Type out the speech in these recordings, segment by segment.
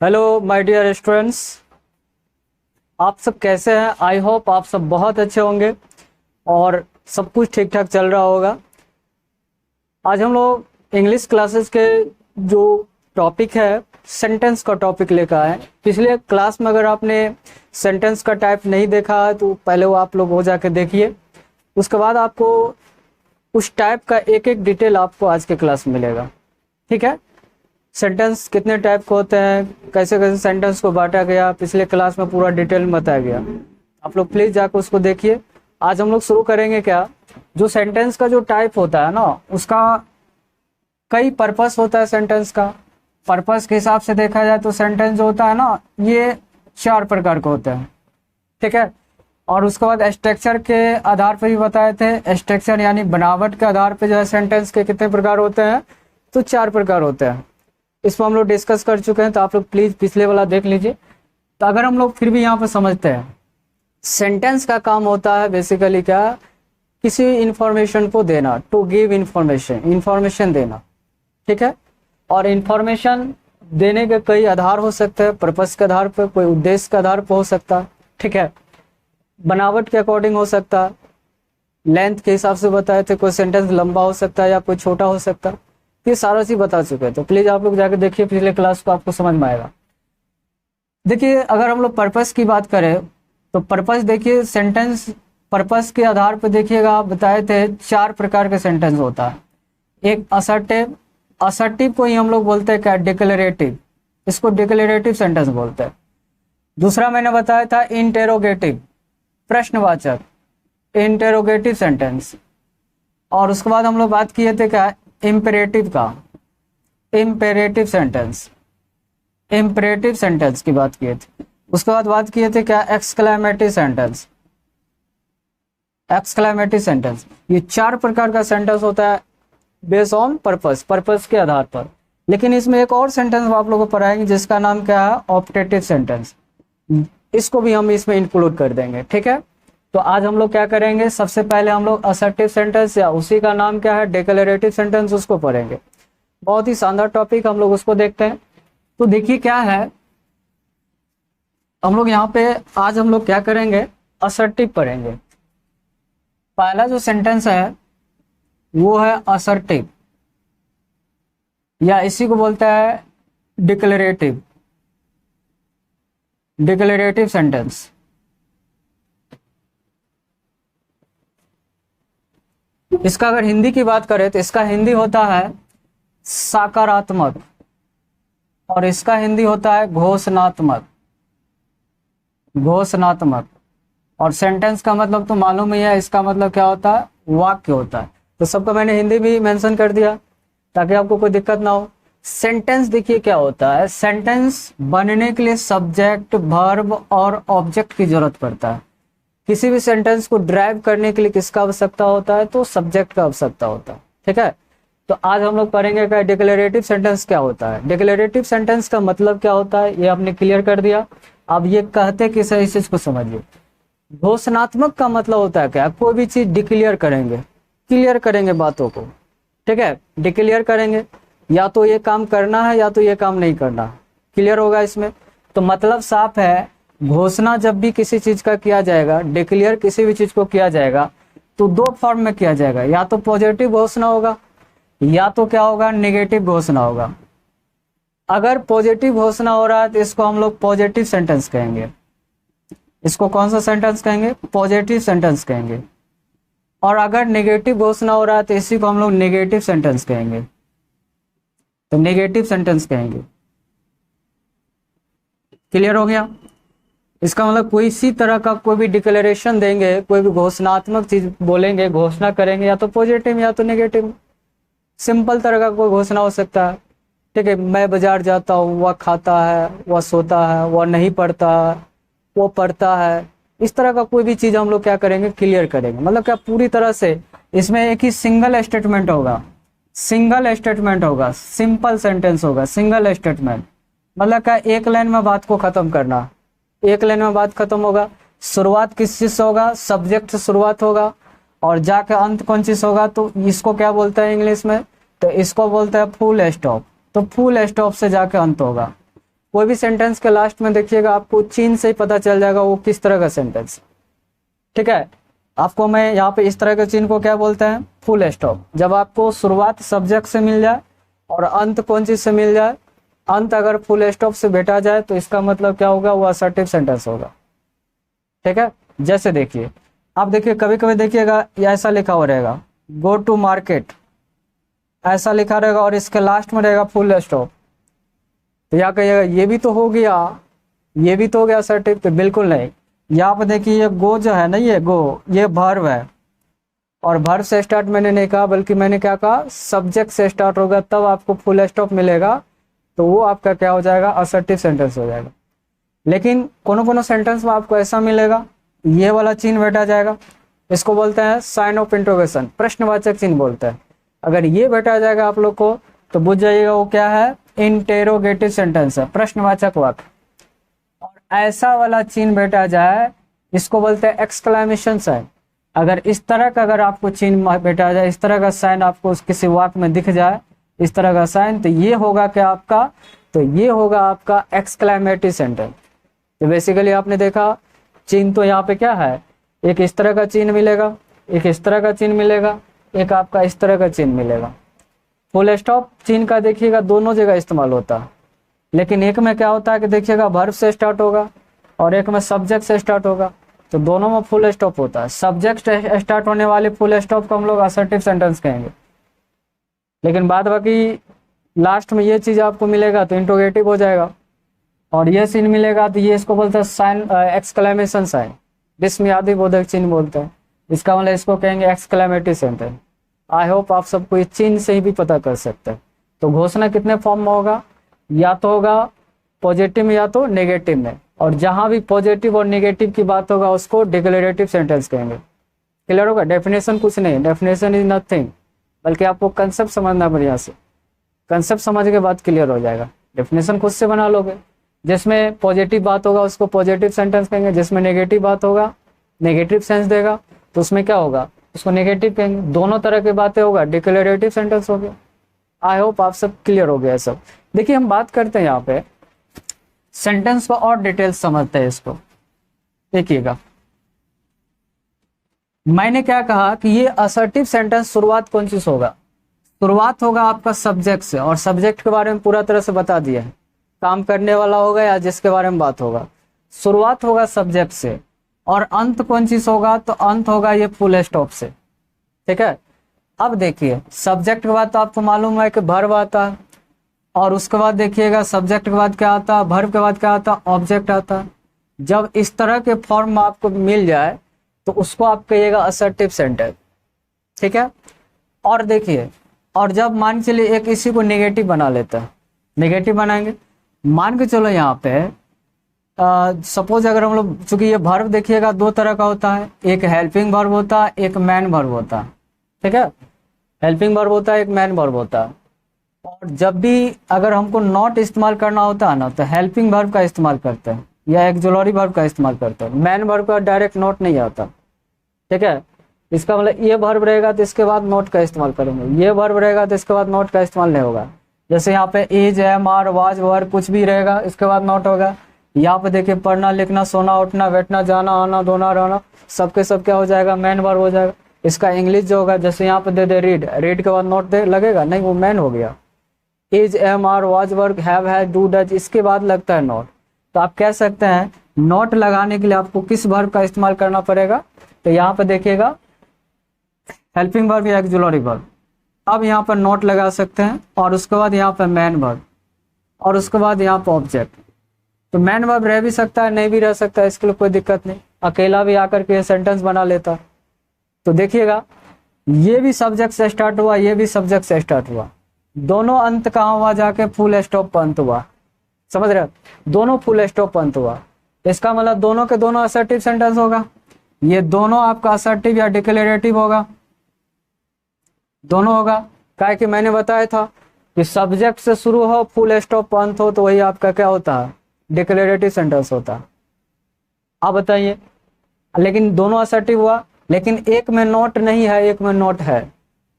Hello my dear students, आप सब कैसे हैं। आई होप आप सब बहुत अच्छे होंगे और सब कुछ ठीक ठाक चल रहा होगा। आज हम लोग इंग्लिश क्लासेस के जो टॉपिक है सेंटेंस का टॉपिक लेकर आए। पिछले क्लास में अगर आपने सेंटेंस का टाइप नहीं देखा है तो पहले वो आप लोग हो जाके देखिए। उसके बाद आपको उस टाइप का एक एक डिटेल आपको आज के क्लास में मिलेगा। ठीक है, सेंटेंस कितने टाइप के होते हैं, कैसे कैसे सेंटेंस को बांटा गया, पिछले क्लास में पूरा डिटेल में बताया गया। आप लोग प्लीज जाकर उसको देखिए। आज हम लोग शुरू करेंगे क्या, जो सेंटेंस का जो टाइप होता है ना, उसका कई पर्पस होता है। सेंटेंस का पर्पस के हिसाब से देखा जाए तो सेंटेंस जो होता है ना, ये 4 प्रकार के होते हैं। ठीक है, और उसके बाद स्ट्रक्चर के आधार पर भी बताए थे। स्ट्रक्चर यानी बनावट के आधार पर जो है सेंटेंस के कितने प्रकार होते हैं, तो 4 प्रकार होते हैं। इसको हम लोग डिस्कस कर चुके हैं, तो आप लोग प्लीज पिछले वाला देख लीजिए। तो अगर हम लोग फिर भी यहाँ पर समझते हैं, सेंटेंस का काम होता है बेसिकली क्या, किसी इंफॉर्मेशन को देना, टू गिव इंफॉर्मेशन, इंफॉर्मेशन देना। ठीक है, और इंफॉर्मेशन देने के कई आधार हो सकते हैं, पर्पस के आधार पर, कोई उद्देश्य के आधार पर हो सकता है। ठीक है, बनावट के अकॉर्डिंग हो सकता है, लेंथ के हिसाब से बताए थे, कोई सेंटेंस लंबा हो सकता है या कोई छोटा हो सकता है। ये सारा चीज बता चुके हैं, तो प्लीज आप लोग जाकर देखिए पिछले क्लास को, आपको समझ में आएगा। देखिए, अगर हम लोग पर्पस की बात करें तो पर्पस देखिए, सेंटेंस पर्पस के आधार पर देखिएगा, आप बताए थे 4 प्रकार के सेंटेंस होता है। एक असर्टिव, असर्टिव को ही हम लोग बोलते हैं क्या, डिक्लेरेटिव, इसको डिक्लेरेटिव सेंटेंस बोलते हैं। दूसरा मैंने बताया था इंटेरोगेटिव, प्रश्नवाचक, इंटेरोगेटिव सेंटेंस। और उसके बाद हम लोग बात किए थे क्या, इम्पेरेटिव का, इम्पेरेटिव सेंटेंस, इम्पेरेटिव सेंटेंस की बात किए थे। उसके बाद बात किए थे क्या, एक्सक्लेमेटिव सेंटेंस, एक्सक्लेमेटिव सेंटेंस। ये 4 प्रकार का सेंटेंस होता है बेस्ड ऑन पर्पस, पर्पस के आधार पर। लेकिन इसमें एक और सेंटेंस आप लोगों को पढ़ाएंगे जिसका नाम क्या है, ऑप्टेटिव सेंटेंस। इसको भी हम इसमें इंक्लूड कर देंगे। ठीक है, तो आज हम लोग क्या करेंगे, सबसे पहले हम लोग असर्टिव सेंटेंस या उसी का नाम क्या है, डिक्लेरेटिव सेंटेंस, उसको पढ़ेंगे। बहुत ही शानदार टॉपिक, हम लोग उसको देखते हैं। तो देखिए क्या है, हम लोग यहाँ पे आज हम लोग क्या करेंगे, असर्टिव पढ़ेंगे। पहला जो सेंटेंस है वो है असर्टिव, या इसी को बोलता है डिक्लेरेटिव, डिक्लेरेटिव सेंटेंस। इसका अगर हिंदी की बात करें तो इसका हिंदी होता है सकारात्मक, और इसका हिंदी होता है घोषणात्मक, घोषणात्मक। और सेंटेंस का मतलब तो मालूम ही है, इसका मतलब क्या होता है, वाक्य होता है। तो सबका मैंने हिंदी भी मेंशन कर दिया ताकि आपको कोई दिक्कत ना हो। सेंटेंस देखिए क्या होता है, सेंटेंस बनने के लिए सब्जेक्ट, वर्ब और ऑब्जेक्ट की जरूरत पड़ता है। किसी भी सेंटेंस को ड्राइव करने के लिए किसका आवश्यकता होता है, तो सब्जेक्ट का आवश्यकता होता है। ठीक है, तो आज हम लोग पढ़ेंगे क्या, डिक्लेरेटिव सेंटेंस क्या होता है। डिक्लेरेटिव सेंटेंस का मतलब क्या होता है, ये आपने क्लियर कर दिया। अब ये कहते किस है, इस चीज को समझिए। घोषणात्मक का मतलब होता है क्या, कोई भी चीज डिक्लेयर करेंगे, क्लियर करेंगे बातों को। ठीक है, डिक्लेयर करेंगे, या तो ये काम करना है या तो ये काम नहीं करना, क्लियर होगा इसमें। तो मतलब साफ है, घोषणा जब भी किसी चीज का किया जाएगा, डिक्लेयर किसी भी चीज को किया जाएगा, तो 2 फॉर्म में किया जाएगा, या तो पॉजिटिव घोषणा होगा या तो क्या होगा, नेगेटिव घोषणा होगा। अगर पॉजिटिव घोषणा हो रहा है तो इसको हम लोग पॉजिटिव सेंटेंस कहेंगे। इसको कौन सा सेंटेंस कहेंगे, पॉजिटिव सेंटेंस कहेंगे। और अगर नेगेटिव घोषणा हो रहा है तो इसी को हम लोग नेगेटिव सेंटेंस कहेंगे, तो नेगेटिव सेंटेंस कहेंगे। क्लियर हो गया। इसका मतलब कोई इसी तरह का कोई भी डिक्लेरेशन देंगे, कोई भी घोषणात्मक चीज बोलेंगे, घोषणा करेंगे, या तो पॉजिटिव या तो नेगेटिव। सिंपल तरह का कोई घोषणा हो सकता है। ठीक है, मैं बाजार जाता हूँ, वह खाता है, वह सोता है, वह नहीं पढ़ता है, वो पढ़ता है। इस तरह का कोई भी चीज हम लोग क्या करेंगे, क्लियर करेंगे। मतलब क्या, पूरी तरह से इसमें एक ही सिंगल स्टेटमेंट होगा, सिंगल स्टेटमेंट होगा, सिंपल सेंटेंस होगा, सिंगल स्टेटमेंट। मतलब क्या, एक लाइन में बात को खत्म करना, एक लाइन में बात खत्म होगा। शुरुआत किस चीज से होगा, सब्जेक्ट से शुरुआत होगा, और जाके अंत कौन चीज होगा, तो इसको क्या बोलता है इंग्लिश में, तो इसको बोलता है फुल स्टॉप। तो फुल स्टॉप से जाके अंत होगा। कोई भी सेंटेंस के लास्ट में देखिएगा आपको चिन्ह से ही पता चल जाएगा वो किस तरह का सेंटेंस। ठीक है, आपको मैं यहाँ पे इस तरह के चिन्ह को क्या बोलते हैं, फुल स्टॉप। जब आपको शुरुआत सब्जेक्ट से मिल जाए और अंत कौन चीज से मिल जाए, अंत अगर फुल स्टॉप से भेटा जाए तो इसका मतलब क्या होगा, वो असर्टिव सेंटेंस होगा। ठीक है, जैसे देखिए आप देखिए कभी कभी देखिएगा ऐसा लिखा हुआ रहेगा गो टू मार्केट, ऐसा लिखा रहेगा और इसके लास्ट में रहेगा फुल स्टॉप, तो या कहिएगा ये भी तो हो गया, ये भी तो हो गया असर्टिव, तो बिल्कुल नहीं। यहाँ पे देखिए ये गो जो है ना, ये गो ये वर्ब है और वर्ब से स्टार्ट मैंने नहीं कहा, बल्कि मैंने क्या कहा, सब्जेक्ट से स्टार्ट होगा तब आपको फुल स्टॉप मिलेगा, तो वो आपका क्या हो जाएगा, असर्टिव सेंटेंस हो जाएगा। लेकिन कोनो सेंटेंस में आपको ऐसा मिलेगा, ये वाला चिन्ह बैठा जाएगा, इसको बोलते हैं साइन ऑफ इंट्रोगेशन, प्रश्नवाचक चिन्ह बोलते हैं। अगर ये बैठा जाएगा आप लोग को तो बुझ जाइएगा वो क्या है, इंटेरोगेटिव सेंटेंस है, प्रश्नवाचक वाक्य। और ऐसा वाला चिन्ह बैठा जाए इसको बोलते हैं एक्सक्लेमेशन साइन। अगर इस तरह का अगर आपको चिन्ह बैठा जाए, इस तरह का साइन आपको किसी वाक्य में दिख जाए, इस तरह का साइन, तो ये होगा क्या आपका, तो ये होगा आपका एक्सक्लेमेटिव सेंटेंस। तो बेसिकली आपने देखा चिन्ह तो यहाँ पे क्या है, एक इस तरह का चिन्ह मिलेगा, एक इस तरह का चिन्ह मिलेगा, एक आपका इस तरह का चिन्ह मिलेगा। फुल स्टॉप चिन्ह का देखिएगा दोनों जगह इस्तेमाल होता है, लेकिन एक में क्या होता है कि देखिएगा वर्ब से स्टार्ट होगा और एक में सब्जेक्ट से स्टार्ट होगा, तो दोनों में फुल स्टॉप होता है। सब्जेक्ट स्टार्ट होने वाले फुल स्टॉप को हम लोग असर्टिव सेंटेंस कहेंगे, लेकिन बाद बाकी लास्ट में ये चीज आपको मिलेगा तो इंट्रोगेटिव हो जाएगा, और ये चिन्ह मिलेगा तो ये इसको बोलते हैं साइन, एक्सक्लेमेशन साइन, विस्मयादि बोधक चिन्ह बोलते हैं, इसका मतलब इसको कहेंगे एक्सक्लेमेटिव सेंटेंस। आई होप आप सबको इस चिन्ह से ही भी पता कर सकते हैं। तो घोषणा कितने फॉर्म में होगा, या तो होगा पॉजिटिव में या तो नेगेटिव में, और जहां भी पॉजिटिव और नेगेटिव की बात होगा उसको डिक्लेरेटिव सेंटेंस कहेंगे। क्लियर होगा, डेफिनेशन कुछ नहीं, डेफिनेशन इज नथिंग, बल्कि आपको कंसेप्ट समझना बढ़िया से, कंसेप्ट समझ के बाद क्लियर हो जाएगा। डेफिनेशन खुद से बना लोगे, जिसमें पॉजिटिव बात होगा उसको पॉजिटिव सेंटेंस कहेंगे, जिसमें नेगेटिव बात होगा नेगेटिव सेंस देगा तो उसमें क्या होगा, उसको नेगेटिव कहेंगे। दोनों तरह की बातें होगा डिक्लेरेटिव सेंटेंस हो गया। आई होप आप सब क्लियर हो गया सब। देखिए हम बात करते हैं यहाँ पे सेंटेंस को और डिटेल्स समझते हैं इसको। देखिएगा मैंने क्या कहा कि ये असर्टिव सेंटेंस शुरुआत कौन सी होगा, शुरुआत होगा आपका सब्जेक्ट से, और सब्जेक्ट के बारे में पूरा तरह से बता दिया है, काम करने वाला होगा या जिसके बारे में बात होगा। शुरुआत होगा सब्जेक्ट से, और अंत कौन चीज होगा, तो अंत होगा ये फुल स्टॉप से। ठीक है, अब देखिए सब्जेक्ट के बाद तो आपको मालूम है कि वर्ब आता है, और उसके बाद देखिएगा सब्जेक्ट के बाद क्या आता है, वर्ब के बाद क्या आता है, ऑब्जेक्ट आता है। जब इस तरह के फॉर्म में आपको मिल जाए तो उसको आप कहिएगा असर्टिव सेंटेंस। ठीक है, और देखिए, और जब मान के चलिए एक इसी को नेगेटिव बना लेता है, नेगेटिव बनाएंगे, मान के चलो यहाँ पे सपोज अगर हम लोग, चूंकि ये वर्ब देखिएगा दो तरह का होता है, एक हेल्पिंग वर्ब होता है, एक मैन वर्ब होता है। ठीक है, हेल्पिंग वर्ब होता है, एक मैन वर्ब होता है। और जब भी अगर हमको नॉट इस्तेमाल करना होता है ना, तो हेल्पिंग वर्ब का इस्तेमाल करते हैं या एक्जुलरी वर्ब का इस्तेमाल करते हैं। मैन वर्ब का डायरेक्ट नॉट नहीं आता। ठीक है, इसका मतलब ये वर्ब रहेगा तो इसके बाद नॉट का इस्तेमाल करेंगे, ये वर्ब रहेगा तो इसके बाद नॉट का इस्तेमाल नहीं होगा। जैसे यहाँ पे इज, एम, आर, वाज, वर कुछ भी रहेगा इसके बाद नॉट होगा। यहाँ पे देखिए पढ़ना, लिखना, सोना, उठना, बैठना, जाना, आना, धोना, रहना, सबके सब क्या हो जाएगा, मैन वर्ब हो जाएगा। इसका इंग्लिश जो होगा, जैसे यहाँ पे दे दे रीड, रीड के बाद नॉट दे लगेगा नहीं, वो मैन हो गया। Is, am, are, was, work, have, has, do, does, इसके बाद लगता है नॉट। तो आप कह सकते हैं नॉट लगाने के लिए आपको किस वर्ब का इस्तेमाल करना पड़ेगा, तो यहाँ पे देखिएगा हेल्पिंग वर्ब या एक्जुलरी वर्ब। अब यहाँ पर नॉट लगा सकते हैं, और उसके बाद यहाँ पर मैन वर्ब, और उसके बाद यहाँ पर ऑब्जेक्ट। तो मैन वर्ब रह भी सकता है, नहीं भी रह सकता है, इसके लिए कोई दिक्कत नहीं, अकेला भी आकर के सेंटेंस बना लेता है। तो देखिएगा ये भी सब्जेक्ट से स्टार्ट हुआ, ये भी सब्जेक्ट से स्टार्ट हुआ, दोनों अंत कहाँ हुआ, जाके फुल स्टॉप पर अंत हुआ। समझ रहे, दोनों फुल स्टॉप पर अंत हुआ, इसका मतलब दोनों के दोनों असर्टिव सेंटेंस होगा। ये दोनों आपका असर्टिव या डिक्लेरेटिव होगा, दोनों होगा। क्या कि मैंने बताया था कि सब्जेक्ट से शुरू हो फुल स्टॉप पर अंत हो तो वही आपका क्या होता है, डिक्लेरेटिव सेंटेंस होता है। आप बताइए, लेकिन दोनों असर्टिव हुआ, लेकिन एक में नॉट नहीं है, एक में नॉट है।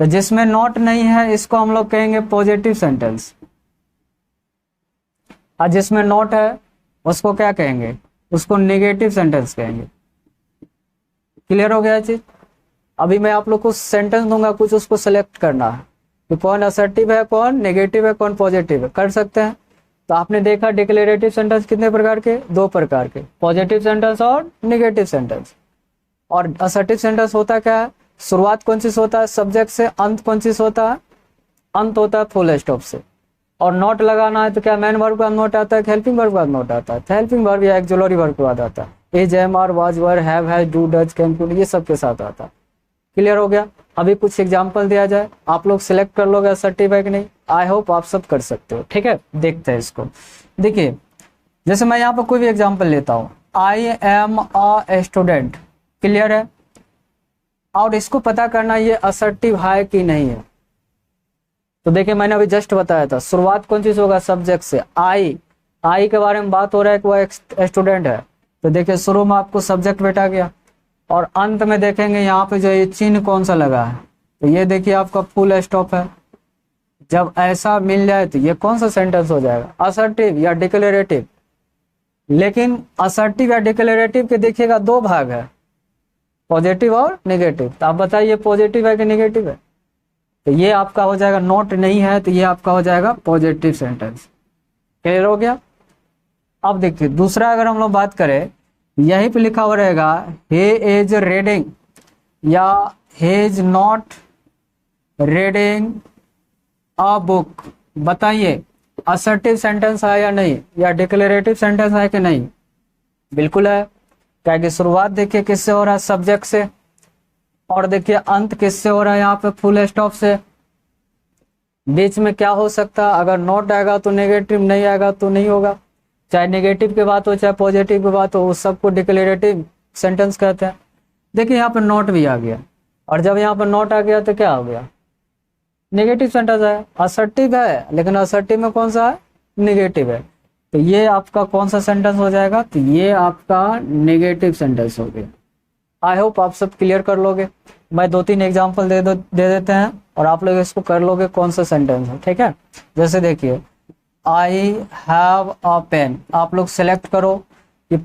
तो जिसमें नॉट नहीं है इसको हम लोग कहेंगे पॉजिटिव सेंटेंस, और जिसमें नॉट है उसको क्या कहेंगे, उसको नेगेटिव सेंटेंस कहेंगे। क्लियर हो गया ये चीज। अभी मैं आप लोग को सेंटेंस दूंगा कुछ, उसको सेलेक्ट करना है कि कौन असर्टिव है, कौन नेगेटिव है, कौन पॉजिटिव है। कर सकते हैं। तो आपने देखा डिक्लेरेटिव सेंटेंस कितने प्रकार के, 2 प्रकार के, पॉजिटिव सेंटेंस और नेगेटिव सेंटेंस। और असर्टिव सेंटेंस होता क्या है, शुरुआत कौन सी होता है सब्जेक्ट से, अंत कौन सी होता है, अंत होता है फुल स्टॉप से। और नॉट लगाना है तो क्या मेन वर्ब का नोट आता है, हेल्पिंग वर्ब का नोट आता है। हेल्पिंग वर्ब या एक्सुलरी वर्ब के बाद आता है। Is, am, are, was, were, have, has, do, does, can, could, ये सब के साथ आता है। क्लियर हो गया। अभी कुछ एग्जाम्पल दिया जाए, आप लोग सिलेक्ट कर लोगे असर्टिव है कि नहीं। आई होप आप सब कर सकते हो। ठीक है, देखते हैं इसको। देखिए जैसे मैं यहाँ पर कोई भी एग्जाम्पल लेता हूँ, I am a student. Clear है। और इसको पता करना ये असर्टिव है कि नहीं है। तो देखिए मैंने अभी जस्ट बताया था, शुरुआत कौन चीज होगा, सब्जेक्ट से। आई के बारे में बात हो रहा है कि वह एक स्टूडेंट है। तो देखिए शुरू में आपको सब्जेक्ट बैठा गया, और अंत में देखेंगे यहाँ पे जो ये चिन्ह कौन सा लगा है, तो ये देखिए आपका फुल स्टॉप है। जब ऐसा मिल जाए तो ये कौन सा सेंटेंस हो जाएगा, असर्टिव या डिक्लेरेटिव। लेकिन असर्टिव या डिक्लेरेटिव के देखिएगा 2 भाग है, पॉजिटिव और नेगेटिव। तो आप बताइए पॉजिटिव है कि नेगेटिव है। तो ये आपका हो जाएगा, नॉट नहीं है तो ये आपका हो जाएगा पॉजिटिव सेंटेंस। क्लियर हो गया। अब देखिए दूसरा अगर हम लोग बात करें, यहीं पे लिखा हुआ रहेगा he is reading या he is not reading a book। बताइए असर्टिव सेंटेंस है या नहीं, या डिक्लेरेटिव सेंटेंस है कि नहीं। बिल्कुल है। क्या कि शुरुआत देखिए किससे हो रहा है, सब्जेक्ट से। और देखिए अंत किससे हो रहा है, यहाँ पे फुल स्टॉप से। बीच में क्या हो सकता है, अगर नॉट आएगा तो नेगेटिव, नहीं आएगा तो नहीं होगा। चाहे नेगेटिव की बात हो चाहे पॉजिटिव की बात हो, उस सबको डिक्लेरेटिव सेंटेंस कहते हैं। देखिए यहाँ पर नॉट भी आ गया, और जब यहाँ पर नॉट आ गया तो क्या हो गया, नेगेटिव सेंटेंस है। असर्टिव है लेकिन असर्टिव में कौन सा है, नेगेटिव है। तो ये आपका कौन सा सेंटेंस हो जाएगा, तो ये आपका नेगेटिव सेंटेंस हो गया। आई होप आप सब क्लियर कर लोगे। मैं 2-3 एग्जाम्पल दे देते हैं और आप लोग इसको कर लोगे कौन सा सेंटेंस है। ठीक है, जैसे देखिए आई हैव अ पेन। आप लोग सेलेक्ट करो कि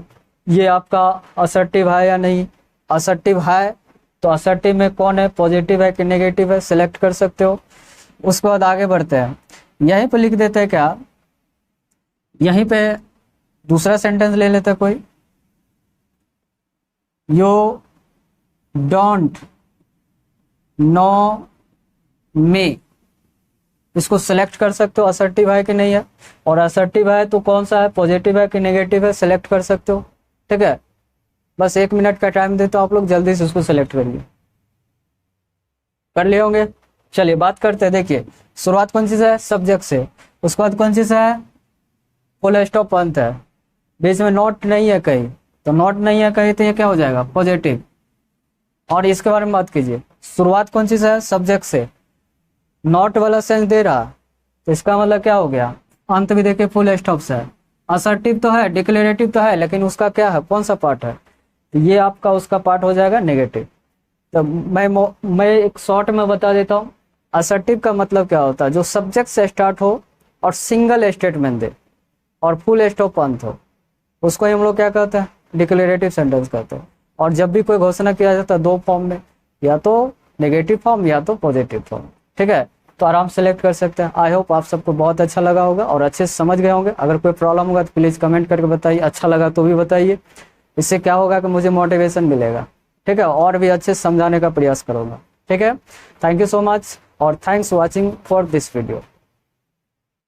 ये आपका असर्टिव है या नहीं। असर्टिव है तो असर्टिव में कौन है, पॉजिटिव है कि नेगेटिव है, सिलेक्ट कर सकते हो। उसके बाद आगे बढ़ते हैं, यहीं पे लिख देते हैं क्या, यहीं पे दूसरा सेंटेंस ले लेते हैं कोई, यू डोंट नो मी। इसको सिलेक्ट कर सकते हो असर्टिव है कि नहीं है, और असर्टिव है तो कौन सा है, पॉजिटिव है कि नेगेटिव है, सिलेक्ट कर सकते हो। ठीक है, बस 1 मिनट का टाइम देते हो आप लोग, जल्दी से उसको सिलेक्ट करिए। कर लिए होंगे। चलिए बात करते हैं। देखिए शुरुआत कौन सी है, सब्जेक्ट से। उसके बाद कौन सी है, फुल स्टॉप अंत है। बीच में नॉट नहीं है कहीं, तो नॉट नहीं है कहीं तो ये क्या हो जाएगा, पॉजिटिव। और इसके बारे में बात कीजिए, शुरुआत कौन सी है, सब्जेक्ट से। नॉट वाला सेंस दे रहा तो इसका मतलब क्या हो गया, अंत भी देखिए फुल स्टॉप से है। असर्टिव तो है, डिक्लेरेटिव तो है, लेकिन उसका क्या है, कौन सा पार्ट है, तो ये आपका उसका पार्ट हो जाएगा नेगेटिव। तो मैं एक शॉर्ट में बता देता हूँ। असर्टिव का मतलब क्या होता है, जो सब्जेक्ट से स्टार्ट हो और सिंगल स्टेटमेंट दे और फुल स्टॉप अंत हो, उसको हम लोग क्या कहते हैं, डिक्लेरेटिव सेंटेंस कहते हैं। और जब भी कोई घोषणा किया जाता है 2 फॉर्म में, या तो नेगेटिव फॉर्म या तो पॉजिटिव फॉर्म। ठीक है, तो आराम से सेलेक्ट कर सकते हैं। आई होप आप सबको बहुत अच्छा लगा होगा और अच्छे से समझ गए होंगे। अगर कोई प्रॉब्लम होगा तो प्लीज़ कमेंट करके बताइए, अच्छा लगा तो भी बताइए। इससे क्या होगा कि मुझे मोटिवेशन मिलेगा। ठीक है, और भी अच्छे से समझाने का प्रयास करूँगा। ठीक है, थैंक यू सो मच और thanks watching for this video.